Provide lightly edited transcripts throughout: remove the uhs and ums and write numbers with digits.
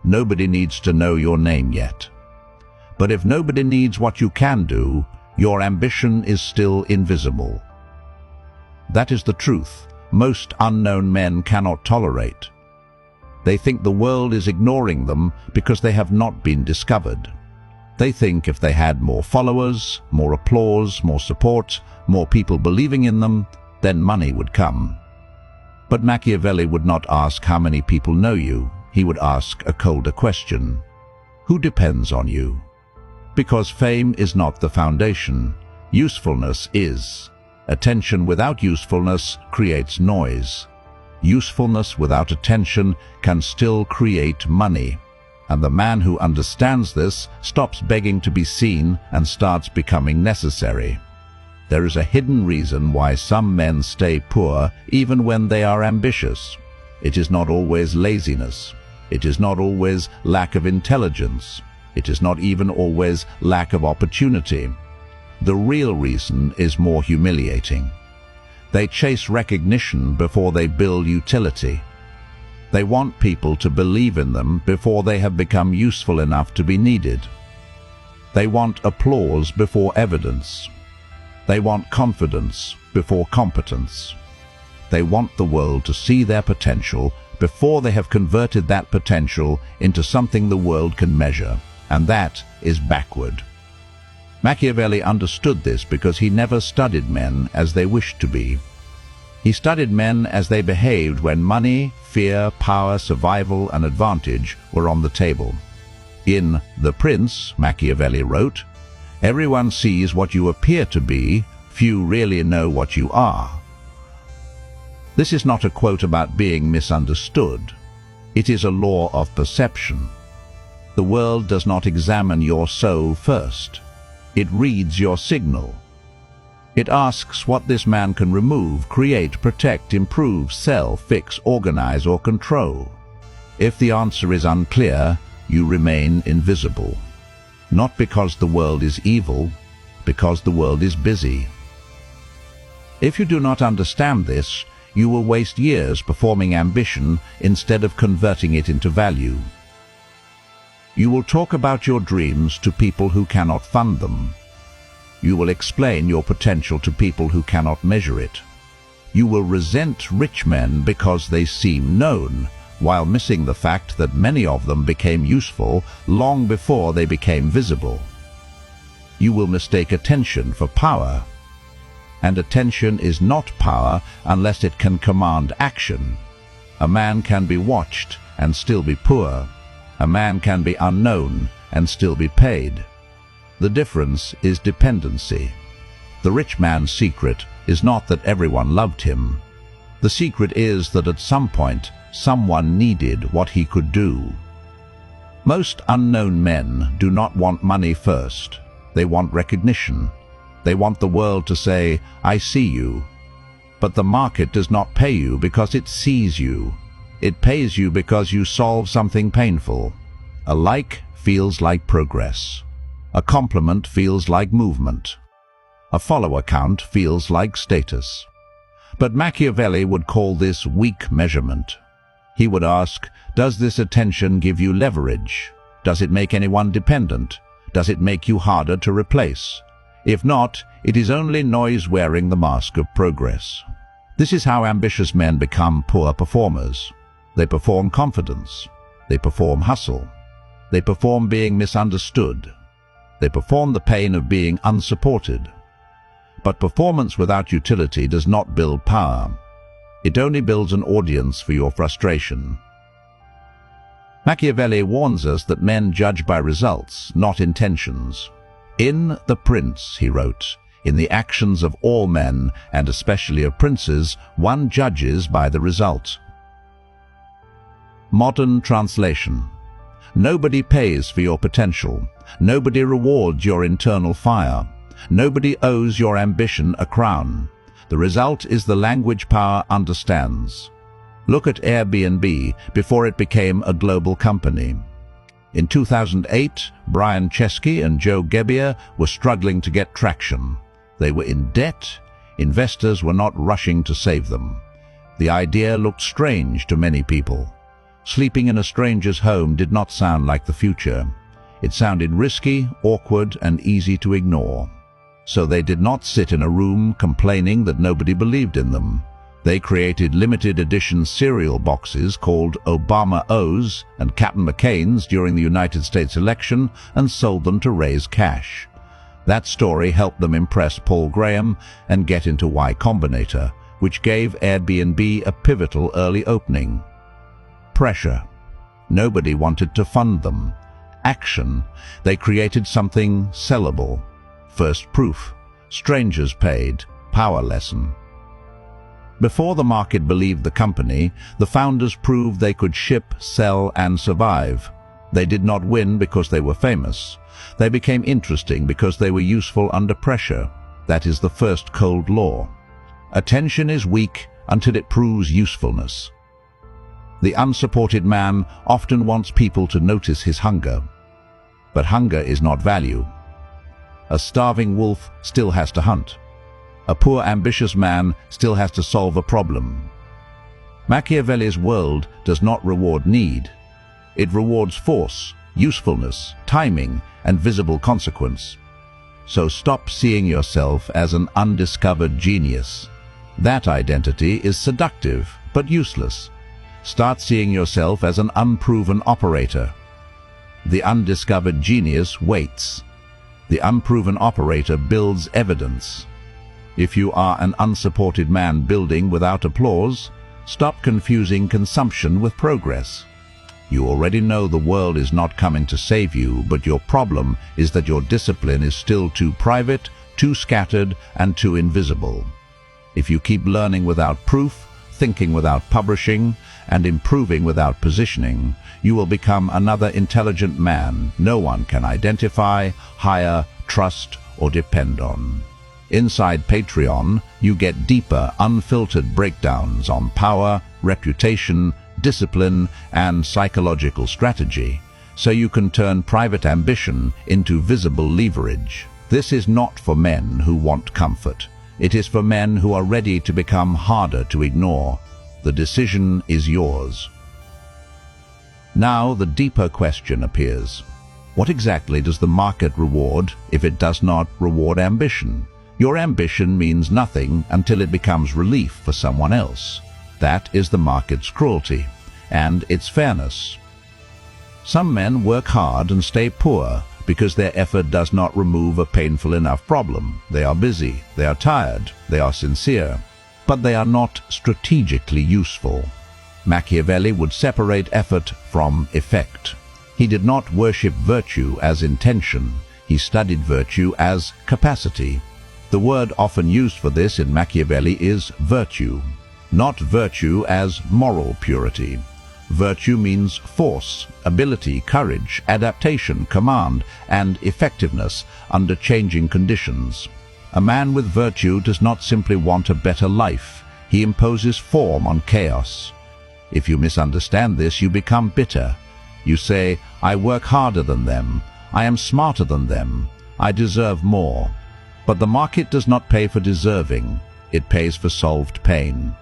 nobody needs to know your name yet. But if nobody needs what you can do, your ambition is still invisible. That is the truth most unknown men cannot tolerate. They think the world is ignoring them because they have not been discovered. They think if they had more followers, more applause, more support, more people believing in them, then money would come. But Machiavelli would not ask how many people know you. He would ask a colder question. Who depends on you? Because fame is not the foundation. Usefulness is. Attention without usefulness creates noise. Usefulness without attention can still create money. And the man who understands this stops begging to be seen and starts becoming necessary. There is a hidden reason why some men stay poor even when they are ambitious. It is not always laziness. It is not always lack of intelligence. It is not even always lack of opportunity. The real reason is more humiliating. They chase recognition before they build utility. They want people to believe in them before they have become useful enough to be needed. They want applause before evidence. They want confidence before competence. They want the world to see their potential before they have converted that potential into something the world can measure, and that is backward. Machiavelli understood this because he never studied men as they wished to be. He studied men as they behaved when money, fear, power, survival, and advantage were on the table. In The Prince, Machiavelli wrote, "Everyone sees what you appear to be, few really know what you are." This is not a quote about being misunderstood. It is a law of perception. The world does not examine your soul first. It reads your signal. It asks what this man can remove, create, protect, improve, sell, fix, organize, or control. If the answer is unclear, you remain invisible. Not because the world is evil, because the world is busy. If you do not understand this, you will waste years performing ambition instead of converting it into value. You will talk about your dreams to people who cannot fund them. You will explain your potential to people who cannot measure it. You will resent rich men because they seem known, while missing the fact that many of them became useful long before they became visible. You will mistake attention for power. And attention is not power unless it can command action. A man can be watched and still be poor. A man can be unknown and still be paid. The difference is dependency. The rich man's secret is not that everyone loved him. The secret is that at some point, someone needed what he could do. Most unknown men do not want money first. They want recognition. They want the world to say, "I see you." But the market does not pay you because it sees you. It pays you because you solve something painful. A like feels like progress. A compliment feels like movement. A follower count feels like status. But Machiavelli would call this weak measurement. He would ask, does this attention give you leverage? Does it make anyone dependent? Does it make you harder to replace? If not, it is only noise wearing the mask of progress. This is how ambitious men become poor performers. They perform confidence. They perform hustle. They perform being misunderstood. They perform the pain of being unsupported. But performance without utility does not build power. It only builds an audience for your frustration. Machiavelli warns us that men judge by results, not intentions. In The Prince, he wrote, "In the actions of all men, and especially of princes, one judges by the result." Modern translation. Nobody pays for your potential. Nobody rewards your internal fire. Nobody owes your ambition a crown. The result is the language power understands. Look at Airbnb before it became a global company. In 2008, Brian Chesky and Joe Gebbia were struggling to get traction. They were in debt. Investors were not rushing to save them. The idea looked strange to many people. Sleeping in a stranger's home did not sound like the future. It sounded risky, awkward, and easy to ignore. So they did not sit in a room complaining that nobody believed in them. They created limited edition cereal boxes called Obama O's and Captain McCain's during the United States election and sold them to raise cash. That story helped them impress Paul Graham and get into Y Combinator, which gave Airbnb a pivotal early opening. Pressure. Nobody wanted to fund them. Action. They created something sellable. First proof. Strangers paid. Power lesson. Before the market believed the company, the founders proved they could ship, sell, and survive. They did not win because they were famous. They became interesting because they were useful under pressure. That is the first cold law. Attention is weak until it proves usefulness. The unsupported man often wants people to notice his hunger. But hunger is not value. A starving wolf still has to hunt. A poor, ambitious man still has to solve a problem. Machiavelli's world does not reward need. It rewards force, usefulness, timing, and visible consequence. So stop seeing yourself as an undiscovered genius. That identity is seductive, but useless. Start seeing yourself as an unproven operator. The undiscovered genius waits. The unproven operator builds evidence. If you are an unsupported man building without applause, stop confusing consumption with progress. You already know the world is not coming to save you, but your problem is that your discipline is still too private, too scattered, and too invisible. If you keep learning without proof, thinking without publishing, and improving without positioning, you will become another intelligent man no one can identify, hire, trust, or depend on. Inside Patreon, you get deeper, unfiltered breakdowns on power, reputation, discipline, and psychological strategy, so you can turn private ambition into visible leverage. This is not for men who want comfort. It is for men who are ready to become harder to ignore. The decision is yours. Now the deeper question appears. What exactly does the market reward if it does not reward ambition? Your ambition means nothing until it becomes relief for someone else. That is the market's cruelty and its fairness. Some men work hard and stay poor because their effort does not remove a painful enough problem. They are busy, they are tired, they are sincere, but they are not strategically useful. Machiavelli would separate effort from effect. He did not worship virtue as intention. He studied virtue as capacity. The word often used for this in Machiavelli is virtue, not virtue as moral purity. Virtue means force, ability, courage, adaptation, command, and effectiveness under changing conditions. A man with virtue does not simply want a better life. He imposes form on chaos. If you misunderstand this, you become bitter. You say, I work harder than them. I am smarter than them. I deserve more. But the market does not pay for deserving. It pays for solved pain.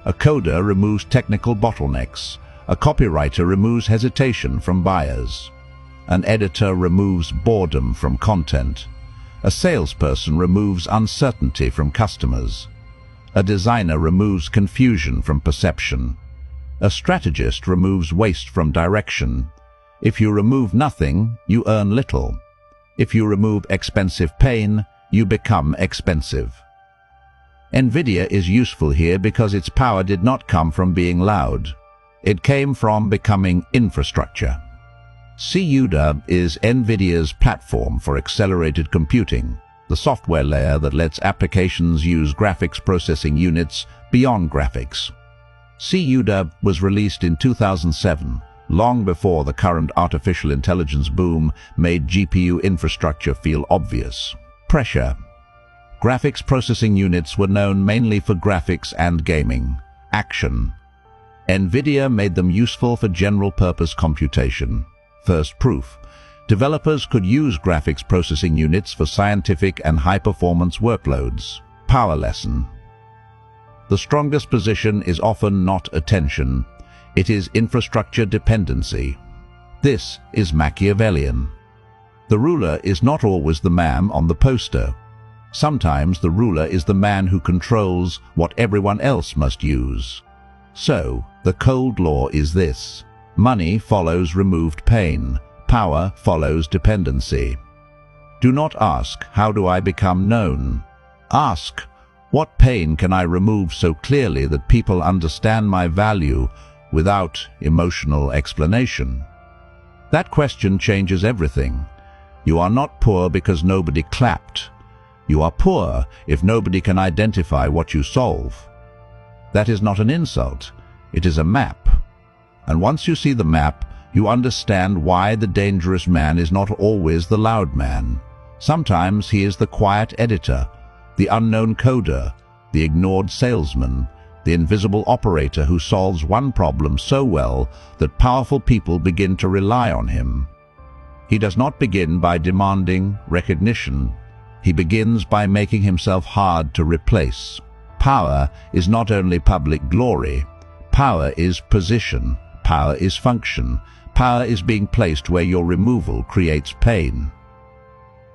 A coder removes technical bottlenecks. A copywriter removes hesitation from buyers. An editor removes boredom from content. A salesperson removes uncertainty from customers. A designer removes confusion from perception. A strategist removes waste from direction. If you remove nothing, you earn little. If you remove expensive pain, you become expensive. NVIDIA is useful here because its power did not come from being loud. It came from becoming infrastructure. CUDA is NVIDIA's platform for accelerated computing, the software layer that lets applications use graphics processing units beyond graphics. CUDA was released in 2007, long before the current artificial intelligence boom made GPU infrastructure feel obvious. Pressure. Graphics processing units were known mainly for graphics and gaming. Action. NVIDIA made them useful for general-purpose computation. First proof. Developers could use graphics processing units for scientific and high-performance workloads. Power lesson. The strongest position is often not attention. It is infrastructure dependency. This is Machiavellian. The ruler is not always the man on the poster. Sometimes the ruler is the man who controls what everyone else must use. So, the cold law is this: money follows removed pain, power follows dependency. Do not ask, how do I become known? Ask, what pain can I remove so clearly that people understand my value without emotional explanation? That question changes everything. You are not poor because nobody clapped. You are poor if nobody can identify what you solve. That is not an insult, it is a map. And once you see the map, you understand why the dangerous man is not always the loud man. Sometimes he is the quiet editor, the unknown coder, the ignored salesman, the invisible operator who solves one problem so well that powerful people begin to rely on him. He does not begin by demanding recognition. He begins by making himself hard to replace. Power is not only public glory. Power is position. Power is function. Power is being placed where your removal creates pain.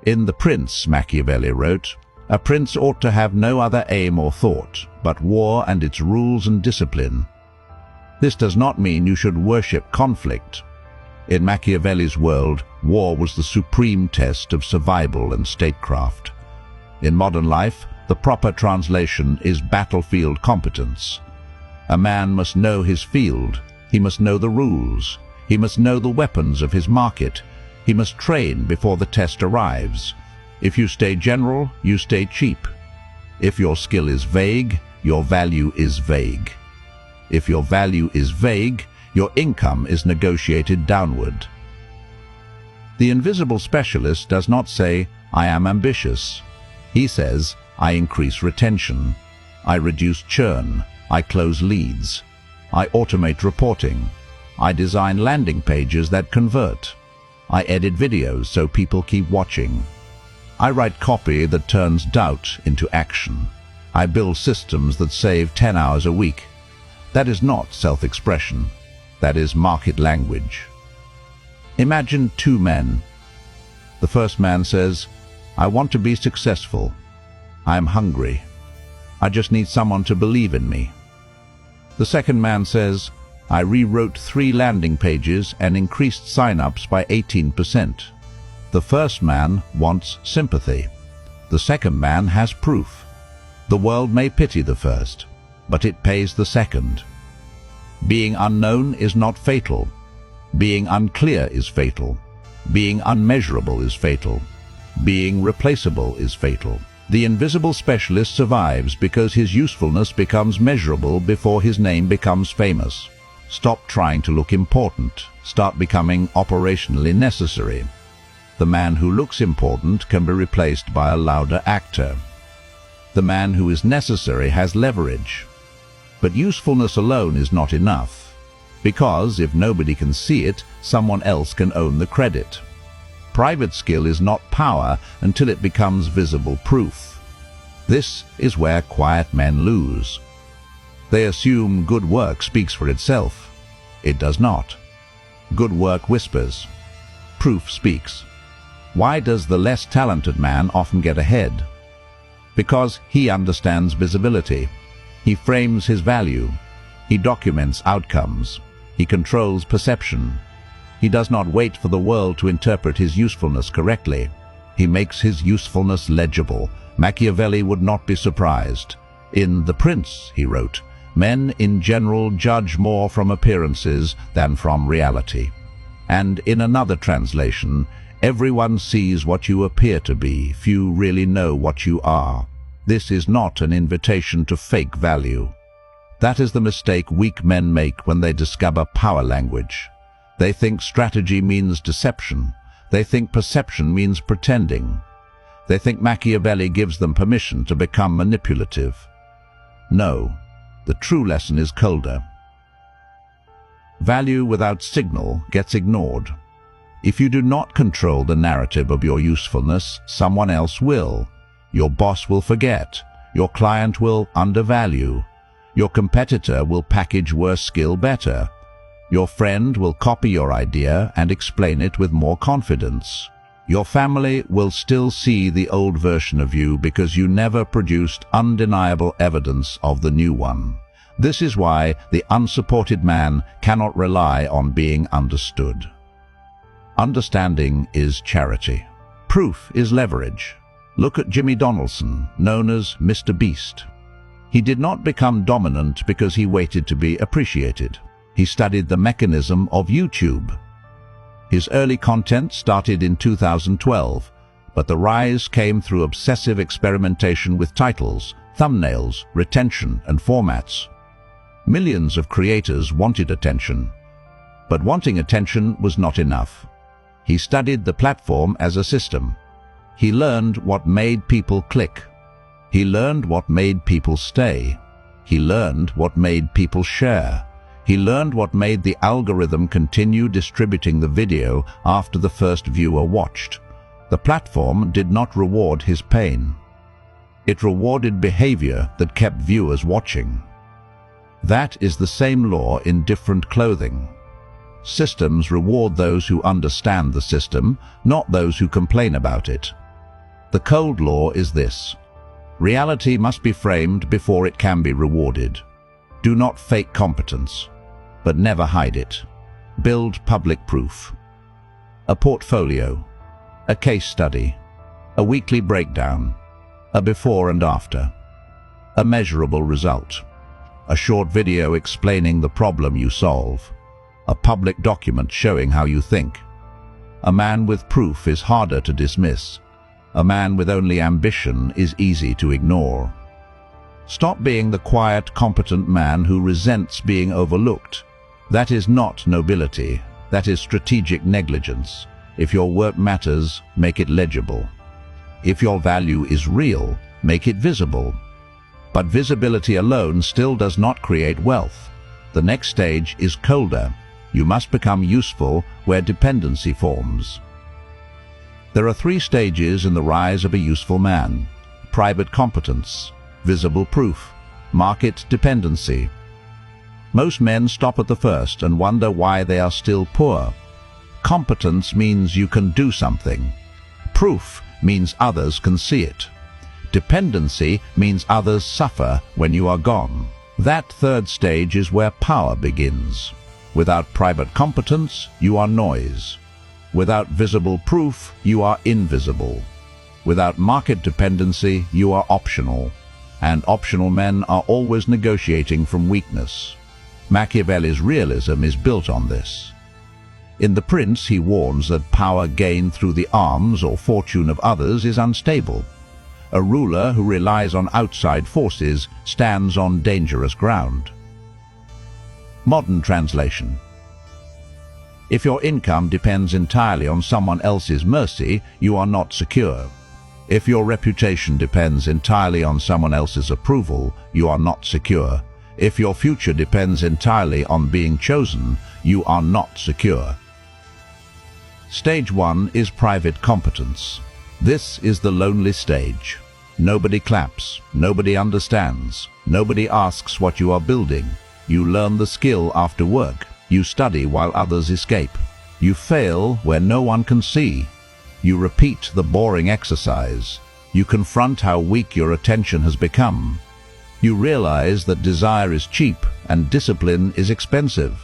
In The Prince, Machiavelli wrote, "A prince ought to have no other aim or thought, but war and its rules and discipline." This does not mean you should worship conflict. In Machiavelli's world, war was the supreme test of survival and statecraft. In modern life, the proper translation is battlefield competence. A man must know his field. He must know the rules. He must know the weapons of his market. He must train before the test arrives. If you stay general, you stay cheap. If your skill is vague, your value is vague. If your value is vague, your income is negotiated downward. The invisible specialist does not say, "I am ambitious." He says, "I increase retention. I reduce churn. I close leads. I automate reporting. I design landing pages that convert. I edit videos so people keep watching. I write copy that turns doubt into action. I build systems that save 10 hours a week." That is not self-expression. That is market language. Imagine two men. The first man says, "I want to be successful. I am hungry. I just need someone to believe in me." The second man says, "I rewrote 3 landing pages and increased sign-ups by 18%. The first man wants sympathy. The second man has proof. The world may pity the first, but it pays the second. Being unknown is not fatal. Being unclear is fatal. Being unmeasurable is fatal. Being replaceable is fatal. The invisible specialist survives because his usefulness becomes measurable before his name becomes famous. Stop trying to look important. Start becoming operationally necessary. The man who looks important can be replaced by a louder actor. The man who is necessary has leverage. But usefulness alone is not enough, because if nobody can see it, someone else can own the credit. Private skill is not power until it becomes visible proof. This is where quiet men lose. They assume good work speaks for itself. It does not. Good work whispers. Proof speaks. Why does the less talented man often get ahead? Because he understands visibility. He frames his value. He documents outcomes. He controls perception. He does not wait for the world to interpret his usefulness correctly. He makes his usefulness legible. Machiavelli would not be surprised. In The Prince, he wrote, "Men in general judge more from appearances than from reality." And in another translation, "Everyone sees what you appear to be. Few really know what you are." This is not an invitation to fake value. That is the mistake weak men make when they discover power language. They think strategy means deception. They think perception means pretending. They think Machiavelli gives them permission to become manipulative. No, the true lesson is colder. Value without signal gets ignored. If you do not control the narrative of your usefulness, someone else will. Your boss will forget. Your client will undervalue. Your competitor will package worse skill better. Your friend will copy your idea and explain it with more confidence. Your family will still see the old version of you because you never produced undeniable evidence of the new one. This is why the unsupported man cannot rely on being understood. Understanding is charity. Proof is leverage. Look at Jimmy Donaldson, known as Mr. Beast. He did not become dominant because he waited to be appreciated. He studied the mechanism of YouTube. His early content started in 2012, but the rise came through obsessive experimentation with titles, thumbnails, retention, and formats. Millions of creators wanted attention, but wanting attention was not enough. He studied the platform as a system. He learned what made people click. He learned what made people stay. He learned what made people share. He learned what made the algorithm continue distributing the video after the first viewer watched. The platform did not reward his pain. It rewarded behavior that kept viewers watching. That is the same law in different clothing. Systems reward those who understand the system, not those who complain about it. The cold law is this: reality must be framed before it can be rewarded. Do not fake competence, but never hide it. Build public proof. A portfolio, a case study, a weekly breakdown, a before and after, a measurable result, a short video explaining the problem you solve, a public document showing how you think. A man with proof is harder to dismiss. A man with only ambition is easy to ignore. Stop being the quiet, competent man who resents being overlooked. That is not nobility. That is strategic negligence. If your work matters, make it legible. If your value is real, make it visible. But visibility alone still does not create wealth. The next stage is colder. You must become useful where dependency forms. There are 3 stages in the rise of a useful man: private competence, visible proof, market dependency. Most men stop at the first and wonder why they are still poor. Competence means you can do something. Proof means others can see it. Dependency means others suffer when you are gone. That 3rd stage is where power begins. Without private competence, you are noise. Without visible proof, you are invisible. Without market dependency, you are optional. And optional men are always negotiating from weakness. Machiavelli's realism is built on this. In The Prince, he warns that power gained through the arms or fortune of others is unstable. A ruler who relies on outside forces stands on dangerous ground. Modern translation. If your income depends entirely on someone else's mercy, you are not secure. If your reputation depends entirely on someone else's approval, you are not secure. If your future depends entirely on being chosen, you are not secure. Stage 1 is private competence. This is the lonely stage. Nobody claps, nobody understands, nobody asks what you are building. You learn the skill after work. You study while others escape. You fail where no one can see. You repeat the boring exercise. You confront how weak your attention has become. You realize that desire is cheap and discipline is expensive.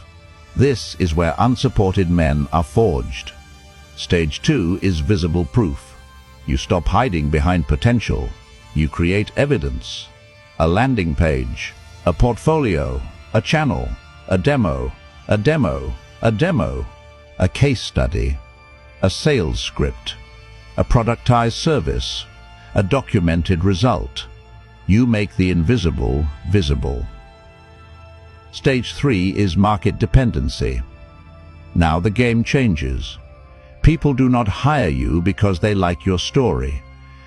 This is where unsupported men are forged. Stage 2 is visible proof. You stop hiding behind potential. You create evidence. A landing page, a portfolio, a channel, a demo, a demo, a demo, a case study, a sales script, a productized service, a documented result. You make the invisible visible. Stage 3 is market dependency. Now the game changes. People do not hire you because they like your story.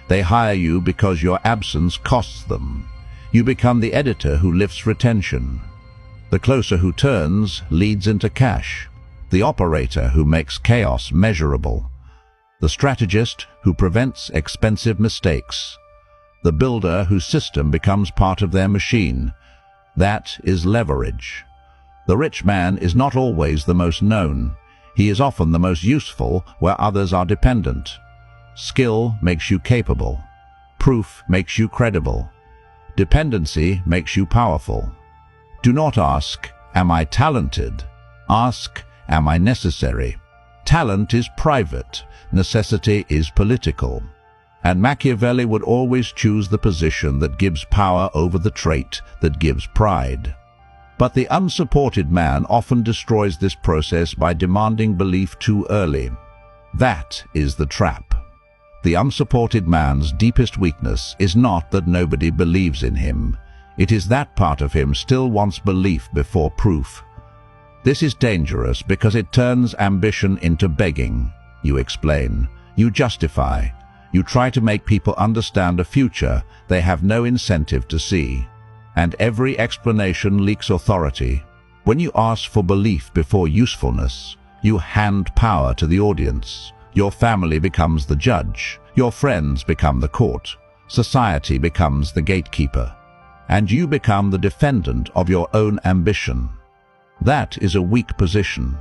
They hire you because your absence costs them. You become the editor who lifts retention. The closer who turns leads into cash. The operator who makes chaos measurable. The strategist who prevents expensive mistakes. The builder whose system becomes part of their machine. That is leverage. The rich man is not always the most known. He is often the most useful where others are dependent. Skill makes you capable. Proof makes you credible. Dependency makes you powerful. Do not ask, "Am I talented?" Ask, "Am I necessary?" Talent is private. Necessity is political. And Machiavelli would always choose the position that gives power over the trait that gives pride. But the unsupported man often destroys this process by demanding belief too early. That is the trap. The unsupported man's deepest weakness is not that nobody believes in him. It is that part of him still wants belief before proof. This is dangerous because it turns ambition into begging. You explain, you justify, you try to make people understand a future they have no incentive to see. And every explanation leaks authority. When you ask for belief before usefulness, you hand power to the audience. Your family becomes the judge. Your friends become the court. Society becomes the gatekeeper. And you become the defendant of your own ambition. That is a weak position.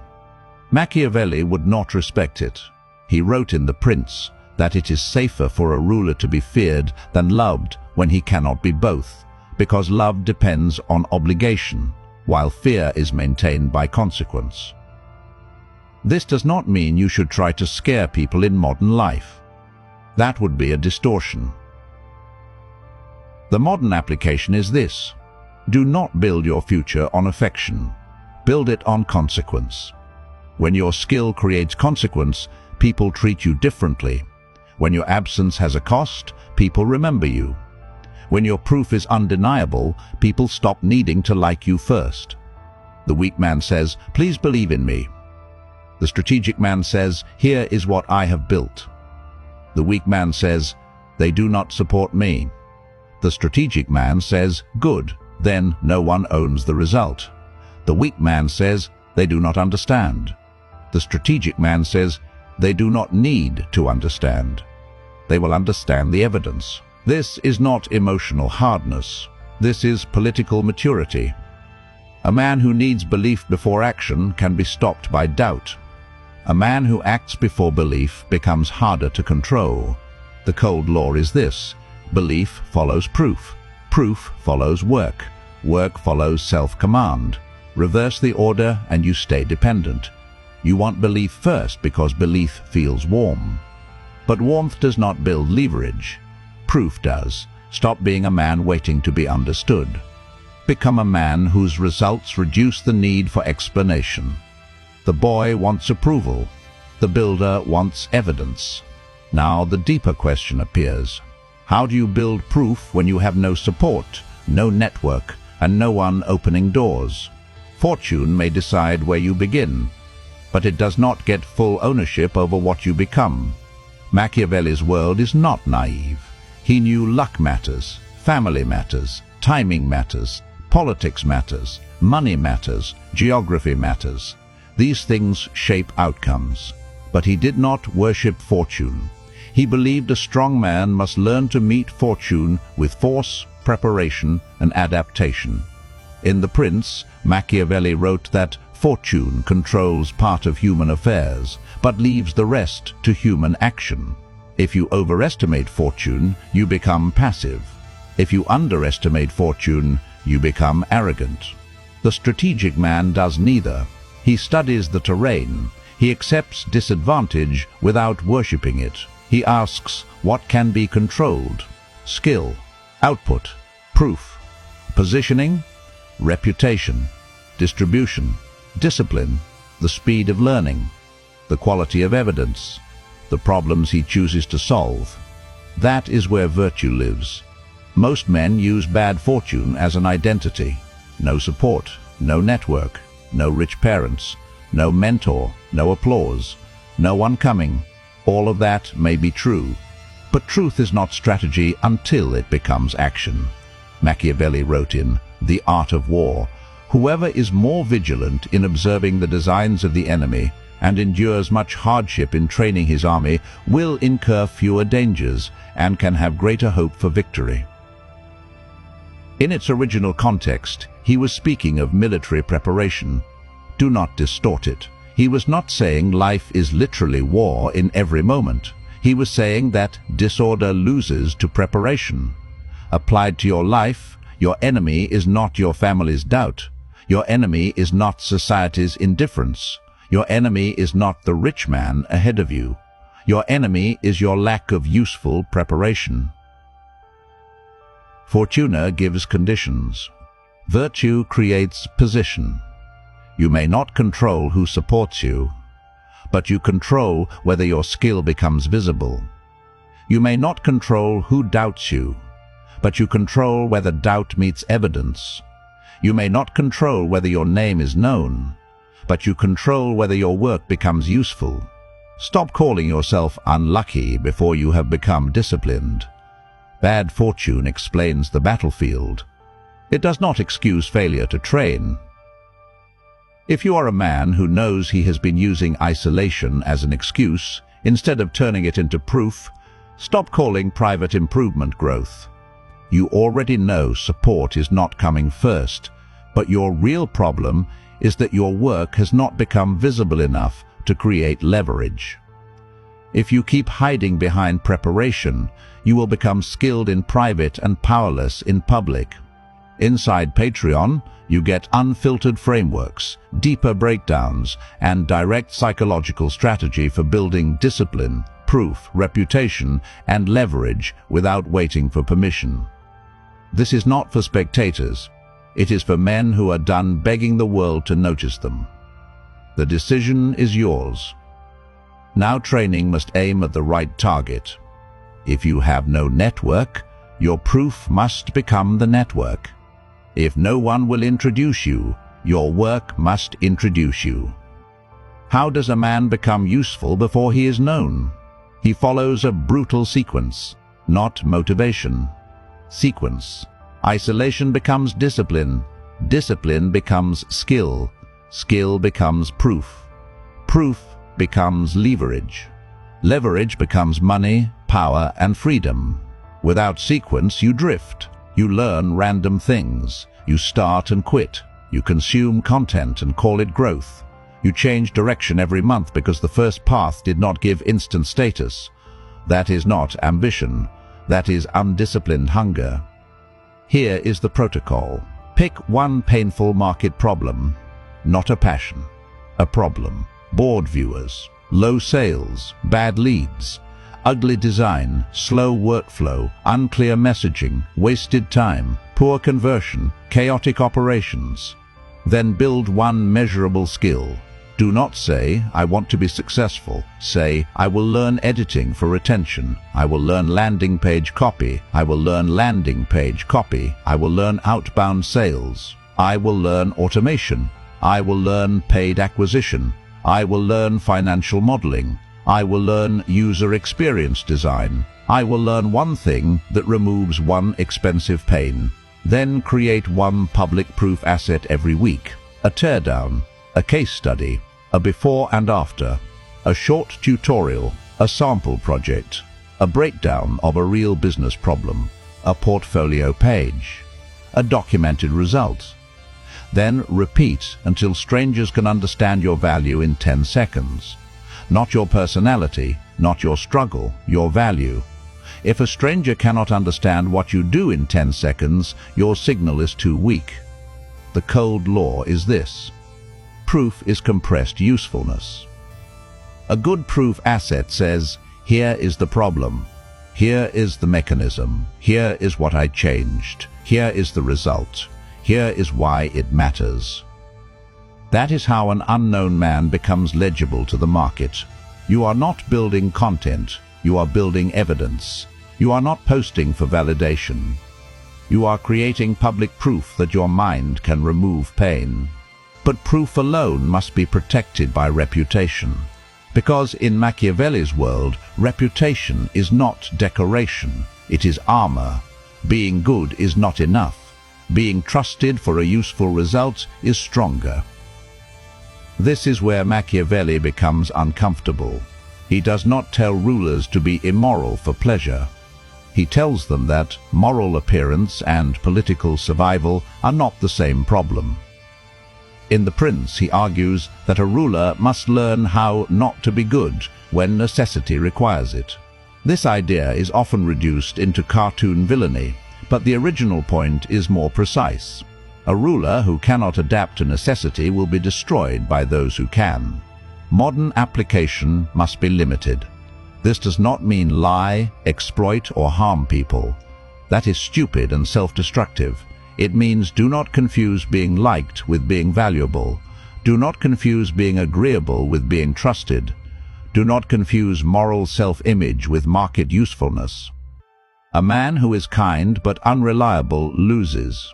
Machiavelli would not respect it. He wrote in The Prince that it is safer for a ruler to be feared than loved when he cannot be both, because love depends on obligation, while fear is maintained by consequence. This does not mean you should try to scare people in modern life. That would be a distortion. The modern application is this: do not build your future on affection. Build it on consequence. When your skill creates consequence, people treat you differently. When your absence has a cost, people remember you. When your proof is undeniable, people stop needing to like you first. The weak man says, "Please believe in me." The strategic man says, "Here is what I have built." The weak man says, "They do not support me." The strategic man says, "Good, then no one owns the result." The weak man says, "They do not understand." The strategic man says, "They do not need to understand. They will understand the evidence." This is not emotional hardness. This is political maturity. A man who needs belief before action can be stopped by doubt. A man who acts before belief becomes harder to control. The cold law is this: belief follows proof. Proof follows work. Work follows self-command. Reverse the order and you stay dependent. You want belief first because belief feels warm. But warmth does not build leverage. Proof does. Stop being a man waiting to be understood. Become a man whose results reduce the need for explanation. The boy wants approval. The builder wants evidence. Now the deeper question appears. How do you build proof when you have no support, no network, and no one opening doors? Fortune may decide where you begin, but it does not get full ownership over what you become. Machiavelli's world is not naive. He knew luck matters, family matters, timing matters, politics matters, money matters, geography matters. These things shape outcomes. But he did not worship fortune. He believed a strong man must learn to meet fortune with force, preparation, and adaptation. In The Prince, Machiavelli wrote that fortune controls part of human affairs, but leaves the rest to human action. If you overestimate fortune, you become passive. If you underestimate fortune, you become arrogant. The strategic man does neither. He studies the terrain. He accepts disadvantage without worshipping it. He asks what can be controlled: skill, output, proof, positioning, reputation, distribution, discipline, the speed of learning, the quality of evidence, the problems he chooses to solve. That is where virtue lives. Most men use bad fortune as an identity. No support, no network, no rich parents, no mentor, no applause, no one coming. All of that may be true, but truth is not strategy until it becomes action. Machiavelli wrote in The Art of War, "Whoever is more vigilant in observing the designs of the enemy and endures much hardship in training his army will incur fewer dangers and can have greater hope for victory." In its original context, he was speaking of military preparation. Do not distort it. He was not saying life is literally war in every moment. He was saying that disorder loses to preparation. Applied to your life, your enemy is not your family's doubt. Your enemy is not society's indifference. Your enemy is not the rich man ahead of you. Your enemy is your lack of useful preparation. Fortuna gives conditions. Virtue creates position. You may not control who supports you, but you control whether your skill becomes visible. You may not control who doubts you, but you control whether doubt meets evidence. You may not control whether your name is known, but you control whether your work becomes useful. Stop calling yourself unlucky before you have become disciplined. Bad fortune explains the battlefield. It does not excuse failure to train. If you are a man who knows he has been using isolation as an excuse, instead of turning it into proof, stop calling private improvement growth. You already know support is not coming first, but your real problem is that your work has not become visible enough to create leverage. If you keep hiding behind preparation, you will become skilled in private and powerless in public. Inside Patreon, you get unfiltered frameworks, deeper breakdowns, and direct psychological strategy for building discipline, proof, reputation, and leverage without waiting for permission. This is not for spectators. It is for men who are done begging the world to notice them. The decision is yours. Now training must aim at the right target. If you have no network, your proof must become the network. If no one will introduce you, your work must introduce you. How does a man become useful before he is known? He follows a brutal sequence, not motivation. Sequence. Isolation becomes discipline. Discipline becomes skill. Skill becomes proof. Proof becomes leverage. Leverage becomes money, power, and freedom. Without sequence, you drift. You learn random things. You start and quit. You consume content and call it growth. You change direction every month because the first path did not give instant status. That is not ambition. That is undisciplined hunger. Here is the protocol. Pick one painful market problem, not a passion. A problem. Bored viewers, low sales, bad leads, ugly design, slow workflow, unclear messaging, wasted time, poor conversion, chaotic operations. Then build one measurable skill. Do not say, I want to be successful. Say, I will learn editing for retention. I will learn landing page copy. I will learn landing page copy. I will learn outbound sales. I will learn automation. I will learn paid acquisition. I will learn financial modeling. I will learn user experience design. I will learn one thing that removes one expensive pain. Then create one public proof asset every week. A teardown, a case study, a before and after, a short tutorial, a sample project, a breakdown of a real business problem, a portfolio page, a documented result. Then repeat until strangers can understand your value in 10 seconds. Not your personality, not your struggle, your value. If a stranger cannot understand what you do in 10 seconds, your signal is too weak. The cold law is this. Proof is compressed usefulness. A good proof asset says, here is the problem. Here is the mechanism. Here is what I changed. Here is the result. Here is why it matters. That is how an unknown man becomes legible to the market. You are not building content. You are building evidence. You are not posting for validation. You are creating public proof that your mind can remove pain. But proof alone must be protected by reputation. Because in Machiavelli's world, reputation is not decoration, it is armor. Being good is not enough. Being trusted for a useful result is stronger. This is where Machiavelli becomes uncomfortable. He does not tell rulers to be immoral for pleasure. He tells them that moral appearance and political survival are not the same problem. In The Prince, he argues that a ruler must learn how not to be good when necessity requires it. This idea is often reduced into cartoon villainy, but the original point is more precise. A ruler who cannot adapt to necessity will be destroyed by those who can. Modern application must be limited. This does not mean lie, exploit, or harm people. That is stupid and self-destructive. It means do not confuse being liked with being valuable. Do not confuse being agreeable with being trusted. Do not confuse moral self-image with market usefulness. A man who is kind but unreliable loses.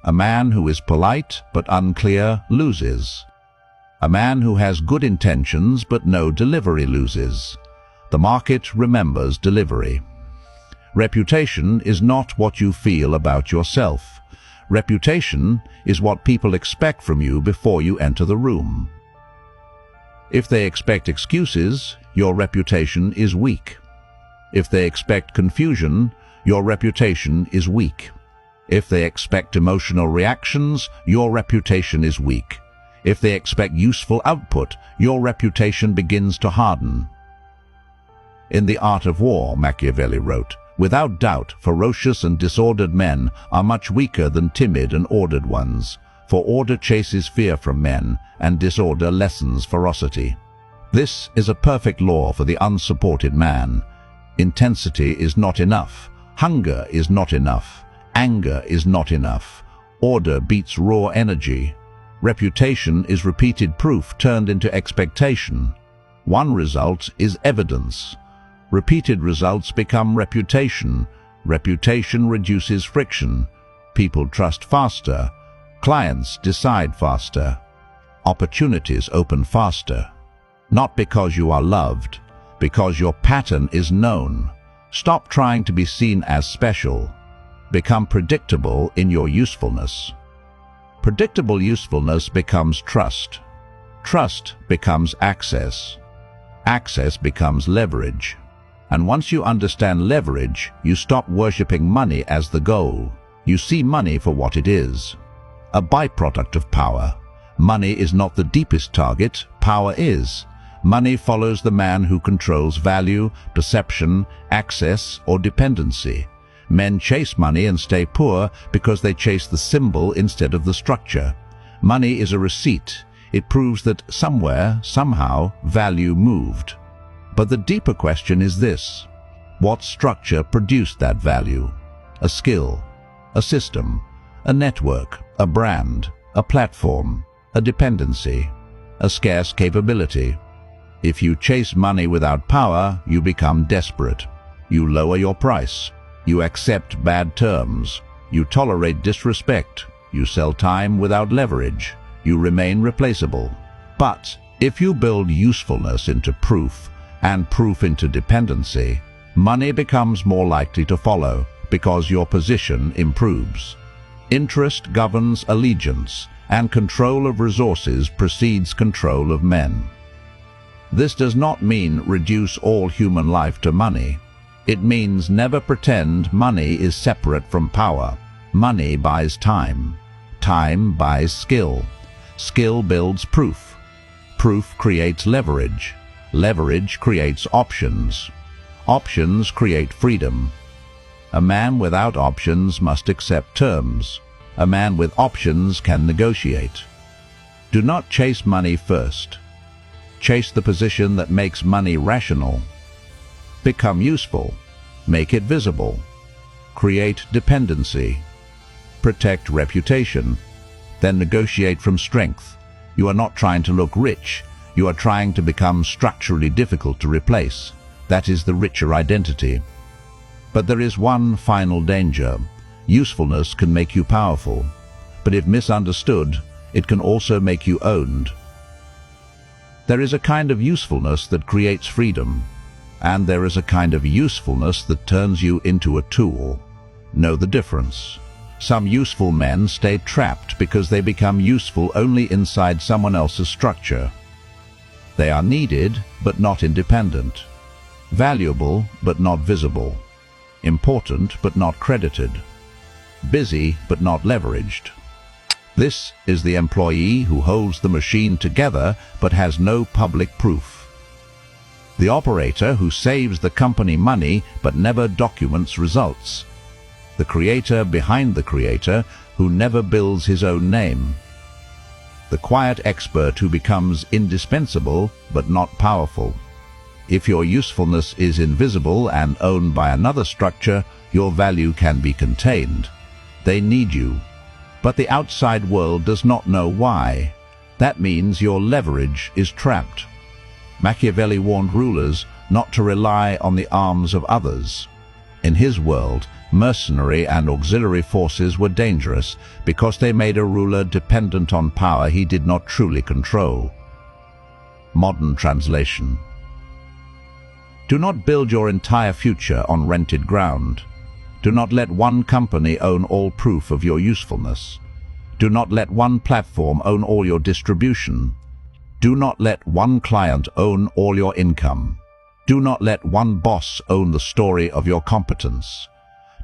A man who is polite but unclear loses. A man who has good intentions but no delivery loses. The market remembers delivery. Reputation is not what you feel about yourself. Reputation is what people expect from you before you enter the room. If they expect excuses, your reputation is weak. If they expect confusion, your reputation is weak. If they expect emotional reactions, your reputation is weak. If they expect useful output, your reputation begins to harden. In The Art of War, Machiavelli wrote, "Without doubt, ferocious and disordered men are much weaker than timid and ordered ones, for order chases fear from men, and disorder lessens ferocity." This is a perfect law for the unsupported man. Intensity is not enough. Hunger is not enough. Anger is not enough. Order beats raw energy. Reputation is repeated proof turned into expectation. One result is evidence. Repeated results become reputation. Reputation reduces friction. People trust faster. Clients decide faster. Opportunities open faster. Not because you are loved, because your pattern is known. Stop trying to be seen as special. Become predictable in your usefulness. Predictable usefulness becomes trust. Trust becomes access. Access becomes leverage. And once you understand leverage, you stop worshipping money as the goal. You see money for what it is. A byproduct of power. Money is not the deepest target, power is. Money follows the man who controls value, perception, access, or dependency. Men chase money and stay poor because they chase the symbol instead of the structure. Money is a receipt. It proves that somewhere, somehow, value moved. But the deeper question is this: what structure produced that value? A skill, a system, a network, a brand, a platform, a dependency, a scarce capability. If you chase money without power, you become desperate. You lower your price. You accept bad terms. You tolerate disrespect. You sell time without leverage. You remain replaceable. But if you build usefulness into proof and proof into dependency, money becomes more likely to follow because your position improves. Interest governs allegiance, and control of resources precedes control of men. This does not mean reduce all human life to money. It means never pretend money is separate from power. Money buys time. Time buys skill. Skill builds proof. Proof creates leverage. Leverage creates options. Options create freedom. A man without options must accept terms. A man with options can negotiate. Do not chase money first. Chase the position that makes money rational. Become useful. Make it visible. Create dependency. Protect reputation. Then negotiate from strength. You are not trying to look rich. You are trying to become structurally difficult to replace. That is the richer identity. But there is one final danger. Usefulness can make you powerful, but if misunderstood, it can also make you owned. There is a kind of usefulness that creates freedom, and there is a kind of usefulness that turns you into a tool. Know the difference. Some useful men stay trapped because they become useful only inside someone else's structure. They are needed, but not independent. Valuable, but not visible. important but not credited, busy but not leveraged. This is the employee who holds the machine together but has no public proof. The operator who saves the company money but never documents results. The creator behind the creator who never builds his own name. The quiet expert who becomes indispensable but not powerful. If your usefulness is invisible and owned by another structure, your value can be contained. They need you, but the outside world does not know why. That means your leverage is trapped. Machiavelli warned rulers not to rely on the arms of others. In his world, mercenary and auxiliary forces were dangerous because they made a ruler dependent on power he did not truly control. Modern translation. Do not build your entire future on rented ground. Do not let one company own all proof of your usefulness. Do not let one platform own all your distribution. Do not let one client own all your income. Do not let one boss own the story of your competence.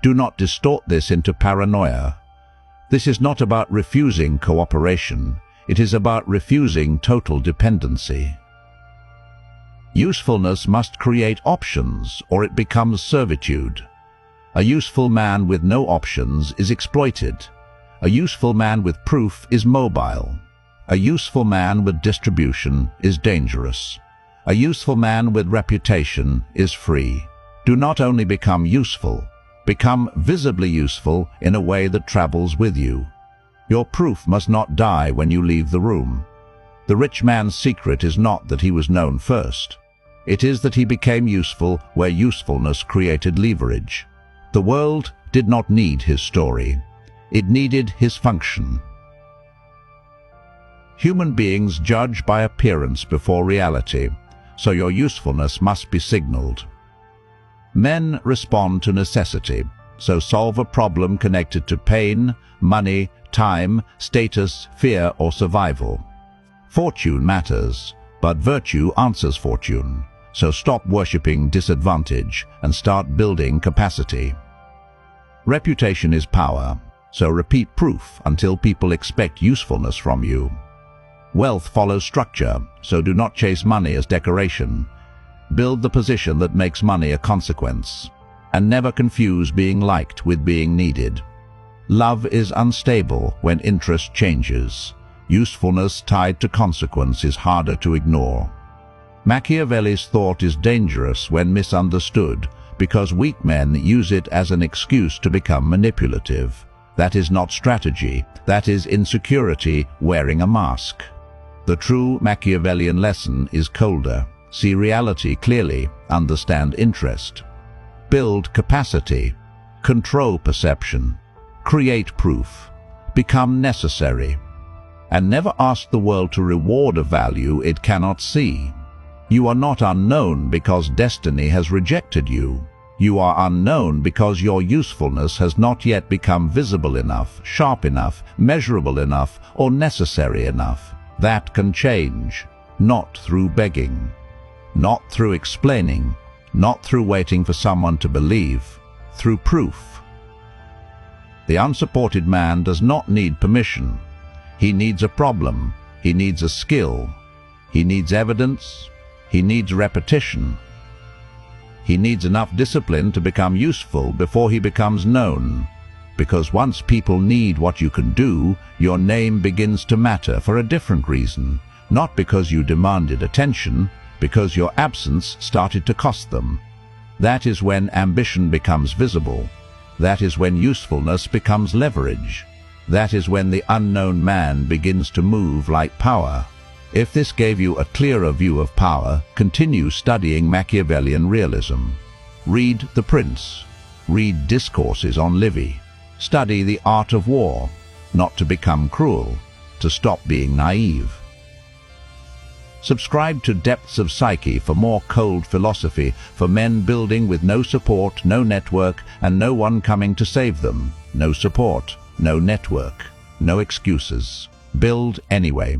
Do not distort this into paranoia. This is not about refusing cooperation. It is about refusing total dependency. Usefulness must create options, or it becomes servitude. A useful man with no options is exploited. A useful man with proof is mobile. A useful man with distribution is dangerous. A useful man with reputation is free. Do not only become useful, become visibly useful in a way that travels with you. Your proof must not die when you leave the room. The rich man's secret is not that he was known first. It is that he became useful where usefulness created leverage. The world did not need his story. It needed his function. Human beings judge by appearance before reality, so your usefulness must be signaled. Men respond to necessity, so solve a problem connected to pain, money, time, status, fear, or survival. Fortune matters, but virtue answers fortune, so stop worshipping disadvantage and start building capacity. Reputation is power, so repeat proof until people expect usefulness from you. Wealth follows structure, so do not chase money as decoration. Build the position that makes money a consequence, and never confuse being liked with being needed. Love is unstable when interest changes. Usefulness tied to consequence is harder to ignore. Machiavelli's thought is dangerous when misunderstood, because weak men use it as an excuse to become manipulative. That is not strategy, that is insecurity wearing a mask. The true Machiavellian lesson is colder. See reality clearly, understand interest. Build capacity, control perception, create proof, become necessary, and never ask the world to reward a value it cannot see. You are not unknown because destiny has rejected you. You are unknown because your usefulness has not yet become visible enough, sharp enough, measurable enough, or necessary enough. That can change, not through begging, not through explaining, not through waiting for someone to believe, through proof. The unsupported man does not need permission. He needs a problem. He needs a skill. He needs evidence. He needs repetition. He needs enough discipline to become useful before he becomes known. Because once people need what you can do, your name begins to matter for a different reason. Not because you demanded attention, because your absence started to cost them. That is when ambition becomes visible. That is when usefulness becomes leverage. That is when the unknown man begins to move like power. If this gave you a clearer view of power, continue studying Machiavellian realism. Read The Prince. Read discourses on Livy. Study the art of war, not to become cruel, to stop being naive. Subscribe to Depths of Psyche for more cold philosophy for men building with no support, no network, and no one coming to save them. No support, no network, no excuses. Build anyway.